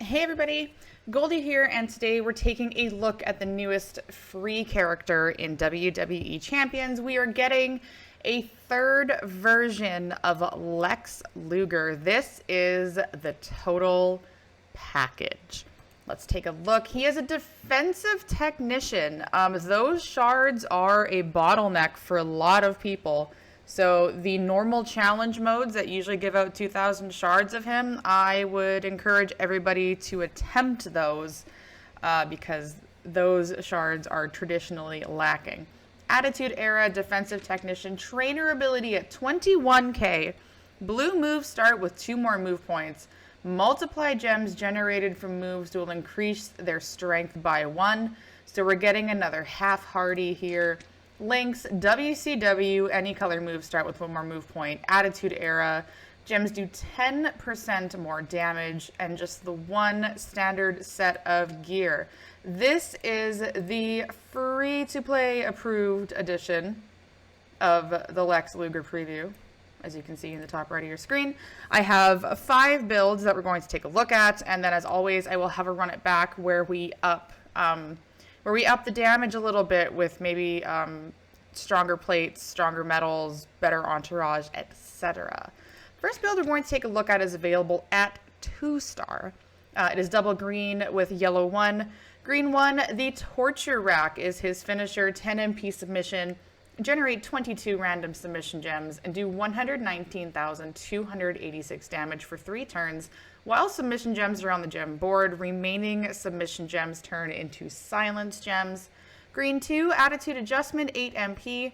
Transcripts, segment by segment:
Hey everybody, Goldie here, and today we're taking a look at the newest free character in WWE Champions. We are getting a third version of Lex Luger. This is the total package. Let's take a look. He is a defensive technician. Those shards are a bottleneck for a lot of people. So the normal challenge modes that usually give out 2,000 shards of him, I would encourage everybody to attempt those because those shards are traditionally lacking. Attitude Era, Defensive Technician, Trainer Ability at 21k. Blue moves start with 2 more move points. Multiply gems generated from moves will increase their strength by 1. So we're getting another half hardy here. Links, WCW, any color moves start with 1 more move point. Attitude Era, gems do 10% more damage, and just the 1 standard set of gear. This is the free-to-play approved edition of the Lex Luger preview, as you can see in the top right of your screen. I have 5 builds that we're going to take a look at, and then as always, I will have a run it back where we up the damage a little bit with maybe stronger plates, stronger metals, better entourage, etc. First build we're going to take a look at is available at 2-star. It is double green with yellow 1. Green 1, the Torture Rack is his finisher, 10 MP submission. Generate 22 random submission gems and do 119,286 damage for 3 turns. While submission gems are on the gem board, remaining submission gems turn into silence gems. Green 2, Attitude Adjustment, 8 MP.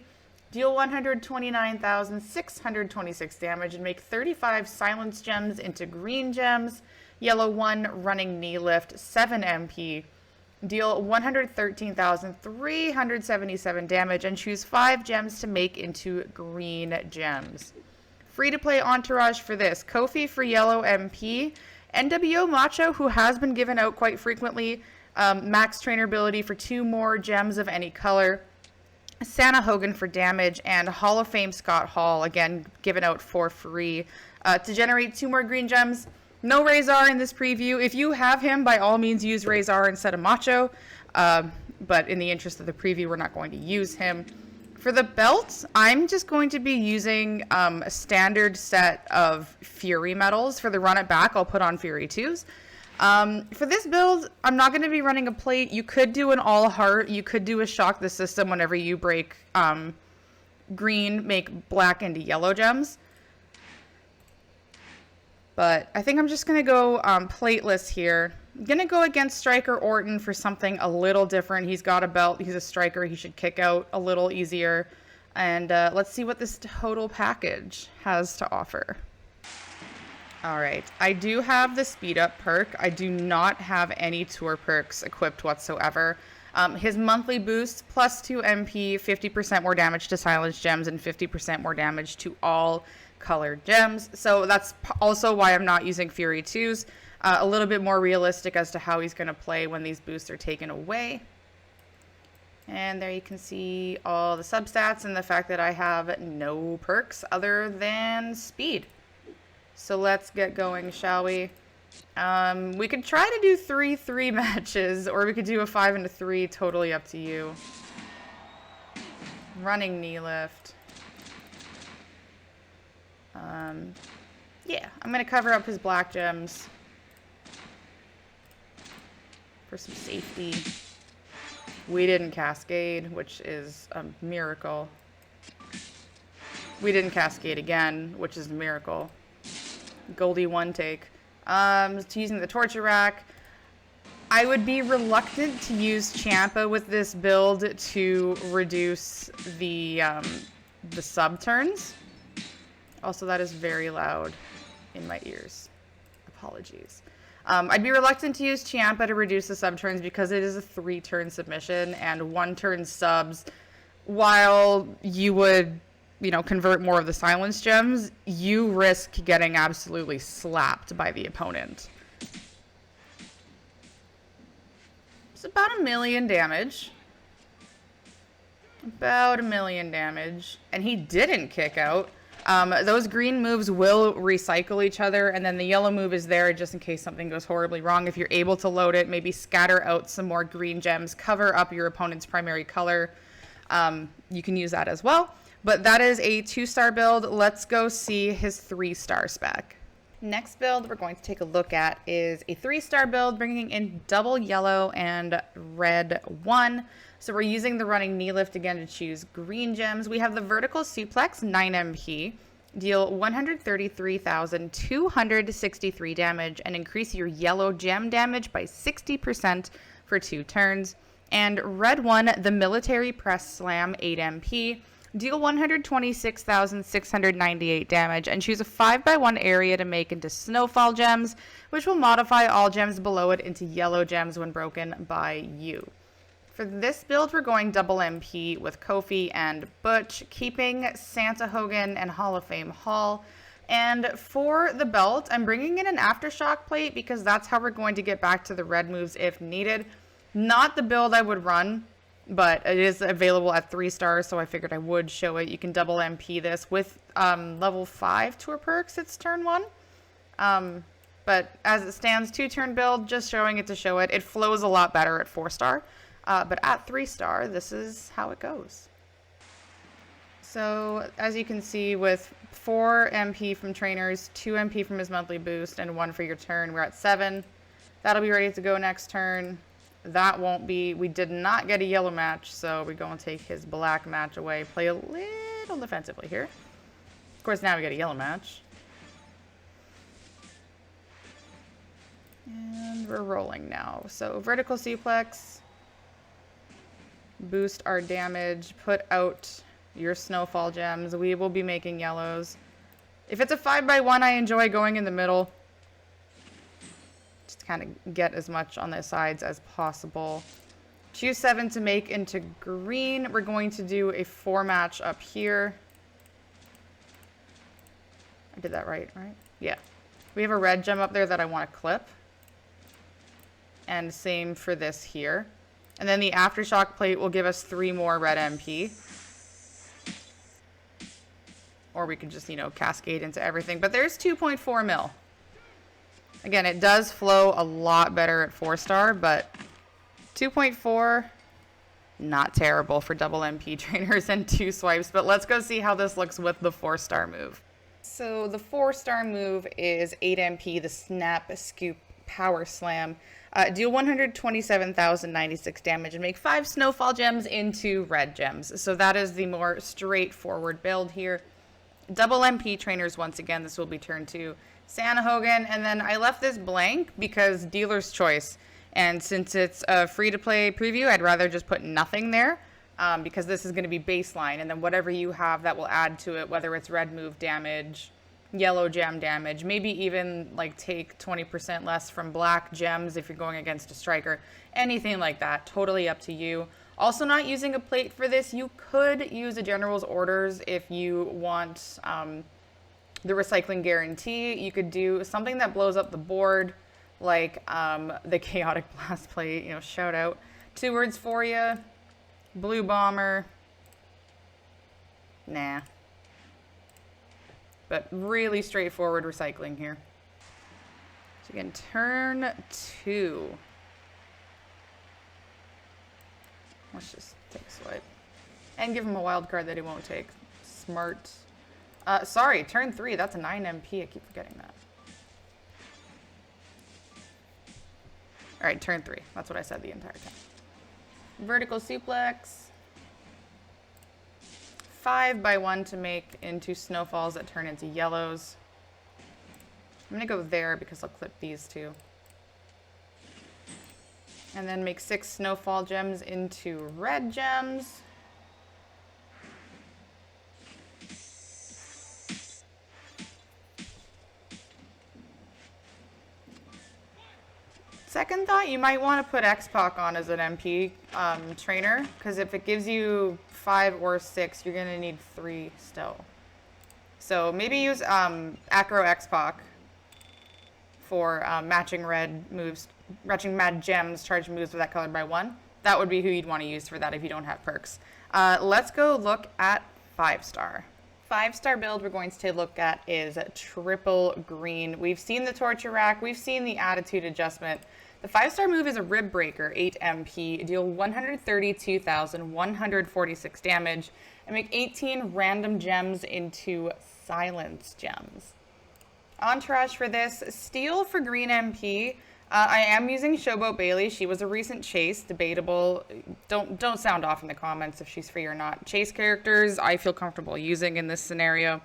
Deal 129,626 damage and make 35 silence gems into green gems. Yellow 1, Running Knee Lift, 7 MP. Deal 113,377 damage and choose 5 gems to make into green gems. Free-to-play entourage for this. Kofi for yellow MP. NWO Macho, who has been given out quite frequently. Max trainer ability for 2 more gems of any color. Santa Hogan for damage. And Hall of Fame Scott Hall, again, given out for free. To generate 2 more green gems. No Razor in this preview. If you have him, by all means use Razor instead of Macho. But in the interest of the preview, we're not going to use him. For the belts, I'm just going to be using a standard set of Fury medals. For the run it back, I'll put on Fury 2s. For this build, I'm not going to be running a plate. You could do an all heart. You could do a shock the system whenever you break green, make black into yellow gems. But I think I'm just going to go plateless here. I'm going to go against Striker Orton for something a little different. He's got a belt. He's a striker. He should kick out a little easier. And let's see what this total package has to offer. All right. I do have the speed up perk. I do not have any tour perks equipped whatsoever. His monthly boost, plus 2 MP, 50% more damage to silence gems, and 50% more damage to all colored gems. So that's also why I'm not using Fury 2s. A little bit more realistic as to how he's going to play when these boosts are taken away. And there you can see all the substats and the fact that I have no perks other than speed. So let's get going, shall we? We could try to do 3-3 matches, or we could do a 5-3, totally up to you. Running knee lift. Yeah, I'm going to cover up his black gems for some safety. We didn't cascade, which is a miracle. We didn't cascade again, which is a miracle. Goldie 1 take. Using the Torture Rack. I would be reluctant to use Ciampa with this build to reduce the sub turns. Also, that is very loud in my ears. Apologies. I'd be reluctant to use Ciampa to reduce the sub turns because it is a 3-turn submission, and 1-turn subs, while you would, convert more of the silence gems, you risk getting absolutely slapped by the opponent. It's about 1 million damage. About 1 million damage. And he didn't kick out. Those green moves will recycle each other, and then the yellow move is there just in case something goes horribly wrong. If you're able to load it, maybe scatter out some more green gems, cover up your opponent's primary color. You can use that as well. But that is a 2-star build. Let's go see his 3-star spec. Next build we're going to take a look at is a 3-star build, bringing in double yellow and red 1. So we're using the running knee lift again to choose green gems. We have the vertical suplex 9 MP, deal 133,263 damage and increase your yellow gem damage by 60% for 2 turns. And red 1, the military press slam 8 MP, deal 126,698 damage and choose a 5x1 area to make into snowfall gems, which will modify all gems below it into yellow gems when broken by you. For this build, we're going double MP with Kofi and Butch, keeping Santa Hogan and Hall of Fame Hall. And for the belt, I'm bringing in an Aftershock plate because that's how we're going to get back to the red moves if needed. Not the build I would run, but it is available at 3 stars, so I figured I would show it. You can double MP this with level 5 tour perks. It's turn 1. But as it stands, 2-turn build, just showing it to show it. It flows a lot better at 4-star. But at 3-star, this is how it goes. So as you can see, with 4 MP from trainers, 2 MP from his monthly boost, and 1 for your turn, we're at 7. That'll be ready to go next turn. That won't be. We did not get a yellow match, so we're going to take his black match away. Play a little defensively here. Of course, now we get a yellow match. And we're rolling now. So vertical suplex. Boost our damage, put out your snowfall gems. We will be making yellows. If it's a 5x1, I enjoy going in the middle. Just kind of get as much on the sides as possible. Choose 7 to make into green. We're going to do a 4 match up here. I did that right? Yeah. We have a red gem up there that I want to clip. And same for this here. And then the Aftershock plate will give us 3 more red MP. Or we could just, cascade into everything. But there's 2.4 mil. Again, it does flow a lot better at 4-star, but 2.4, not terrible for double MP trainers and 2 swipes. But let's go see how this looks with the 4-star move. So the 4-star move is 8 MP, the Snap Scoop Power Slam. Deal 127,096 damage and make 5 snowfall gems into red gems. So that is the more straightforward build here. Double MP trainers once again. This will be turn 2. Santa Hogan, and then I left this blank because dealer's choice. And since it's a free-to-play preview, I'd rather just put nothing there because this is going to be baseline. And then whatever you have that will add to it, whether it's red move damage, yellow gem damage, maybe even like take 20% less from black gems if you're going against a striker, anything like that, totally up to you. Also not using a plate for this, you could use a general's orders if you want the recycling guarantee. You could do something that blows up the board, like the chaotic blast plate, shout out. 2 words for you, blue bomber, nah. But really straightforward recycling here. So again, turn 2. Let's just take a swipe. And give him a wild card that he won't take. Smart. Sorry, turn 3. That's a 9 MP. I keep forgetting that. Alright, turn 3. That's what I said the entire time. Vertical suplex. 5x1 to make into snowfalls that turn into yellows. I'm going to go there because I'll clip these 2. And then make 6 snowfall gems into red gems. Second thought, you might want to put X-Pac on as an MP trainer, because if it gives you 5 or 6, you're going to need 3 still. So maybe use Acro X-Pac for matching red moves, matching mad gems, charge moves with that color by 1. That would be who you'd want to use for that if you don't have perks. Let's go look at 5-star. 5-star build we're going to take a look at is triple green. We've seen the torture rack, we've seen the attitude adjustment. The 5-star move is a rib breaker, 8 MP, deal 132,146 damage, and make 18 random gems into silence gems. Entourage for this, steal for green MP. I am using Showboat Bailey. She was a recent chase, debatable. Don't sound off in the comments if she's free or not. Chase characters I feel comfortable using in this scenario.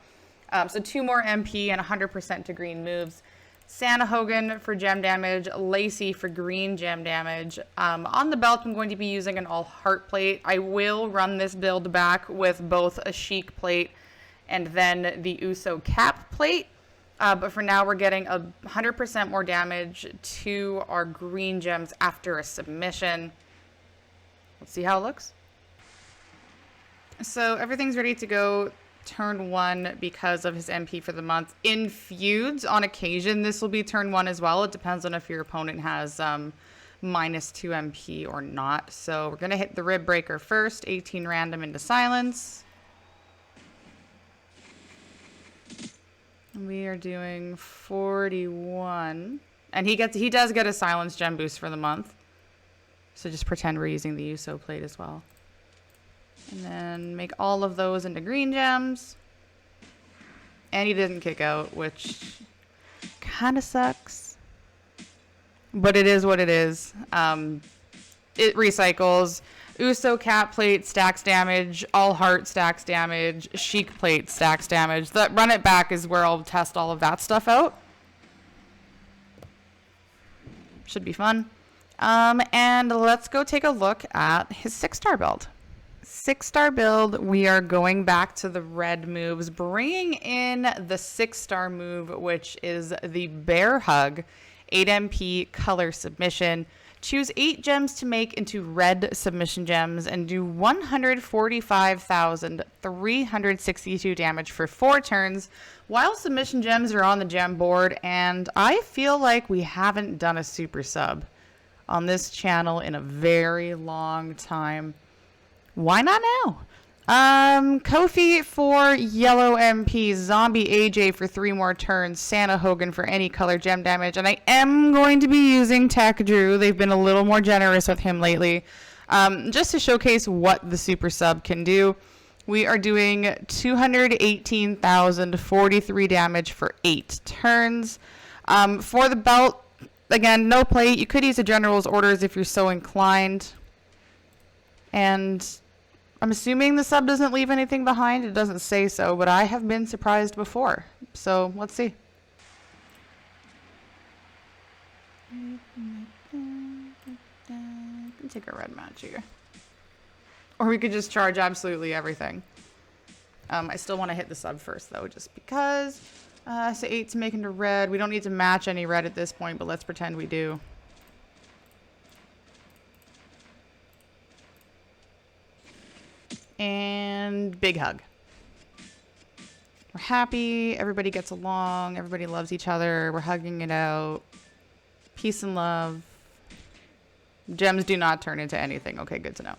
So 2 more MP and 100% to green moves. Santa Hogan for gem damage, Lacey for green gem damage. On the belt, I'm going to be using an all heart plate. I will run this build back with both a chic plate and then the Uso cap plate. But for now, we're getting 100% more damage to our green gems after a submission. Let's see how it looks. So everything's ready to go turn 1 because of his MP for the month. In feuds, on occasion, this will be turn 1 as well. It depends on if your opponent has minus 2 MP or not. So we're going to hit the rib breaker first, 18 random into silence. We are doing 41, and he does get a silence gem boost for the month. So just pretend we're using the Uso plate as well. And then make all of those into green gems. And he didn't kick out, which kind of sucks. But it is what it is. It recycles. Uso cap plate stacks damage, all heart stacks damage, chic plate stacks damage. The run it back is where I'll test all of that stuff out. Should be fun. And let's go take a look at his 6-star build. 6-star build, we are going back to the red moves, bringing in the 6-star move, which is the bear hug, 8 MP color submission. Choose 8 gems to make into red submission gems and do 145,362 damage for 4 turns while submission gems are on the gem board. And I feel like we haven't done a super sub on this channel in a very long time. Why not now? Kofi for yellow MP, Zombie AJ for 3 more turns, Santa Hogan for any color gem damage, and I am going to be using Tech Drew. They've been a little more generous with him lately. Just to showcase what the super sub can do, we are doing 218,043 damage for 8 turns. For the belt, again, no plate. You could use a general's orders if you're so inclined. And I'm assuming the sub doesn't leave anything behind. It doesn't say so, but I have been surprised before. So let's see. Take a red match here. Or we could just charge absolutely everything. I still want to hit the sub first, though, just because. So 8 to make into red. We don't need to match any red at this point, but let's pretend we do. And big hug. We're happy. Everybody gets along. Everybody loves each other. We're hugging it out. Peace and love. Gems do not turn into anything. Okay, good to know.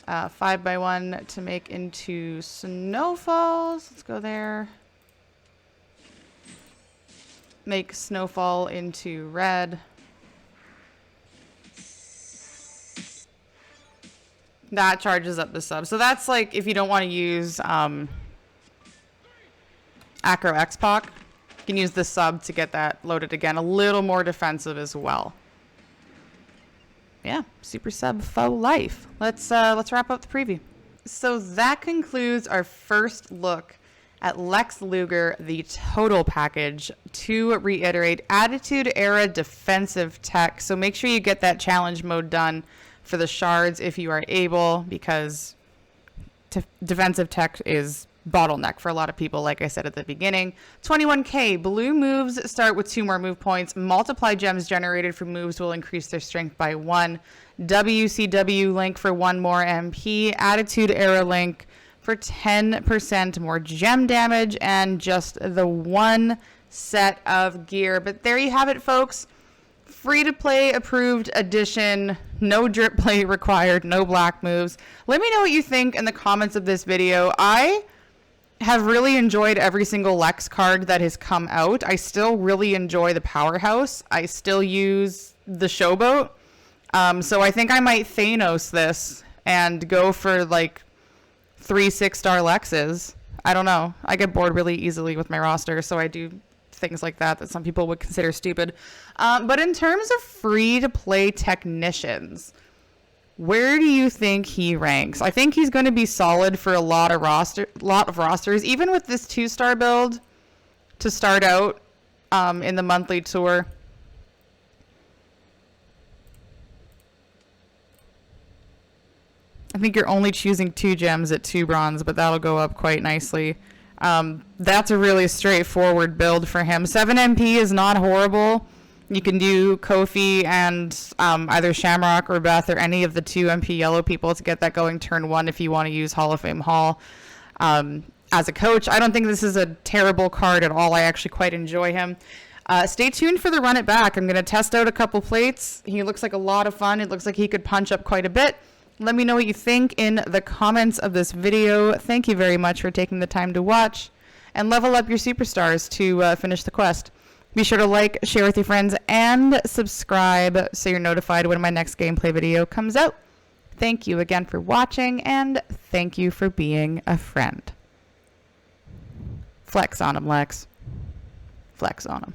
5x1 to make into snowfalls. Let's go there. Make snowfall into red. That charges up the sub. So that's like if you don't want to use Acro X-Pac, you can use the sub to get that loaded again. A little more defensive as well. Yeah, super sub faux life. Let's wrap up the preview. So that concludes our first look at Lex Luger, the total package. To reiterate, Attitude Era defensive tech. So make sure you get that challenge mode done for the shards if you are able, because defensive tech is bottleneck for a lot of people, like I said at the beginning. 21k, blue moves start with 2 more move points. Multiply gems generated from moves will increase their strength by 1. WCW link for 1 more MP. Attitude Era link for 10% more gem damage and just the 1 set of gear. But there you have it, folks. Free to play approved edition, no drip play required, no black moves. Let me know what you think in the comments of this video. I have really enjoyed every single Lex card that has come out. I still really enjoy the Powerhouse. I still use the Showboat. So I think I might Thanos this and go for like 3 6-star Lexes. I don't know. I get bored really easily with my roster, so I do things like that some people would consider stupid. But in terms of free-to-play technicians, where do you think he ranks? I think he's going to be solid for a lot of rosters, even with this 2-star build to start out in the monthly tour. I think you're only choosing 2 gems at 2 bronze, but that'll go up quite nicely. That's a really straightforward build for him. 7 MP is not horrible. You can do Kofi and either Shamrock or Beth or any of the 2 MP yellow people to get that going turn 1 if you want to use Hall of Fame Hall. As a coach, I don't think this is a terrible card at all. I actually quite enjoy him. Stay tuned for the run it back. I'm going to test out a couple plates. He looks like a lot of fun. It looks like he could punch up quite a bit. Let me know what you think in the comments of this video. Thank you very much for taking the time to watch, and level up your superstars to finish the quest. Be sure to like, share with your friends, and subscribe so you're notified when my next gameplay video comes out. Thank you again for watching, and thank you for being a friend. Flex on him, Lex. Flex on him.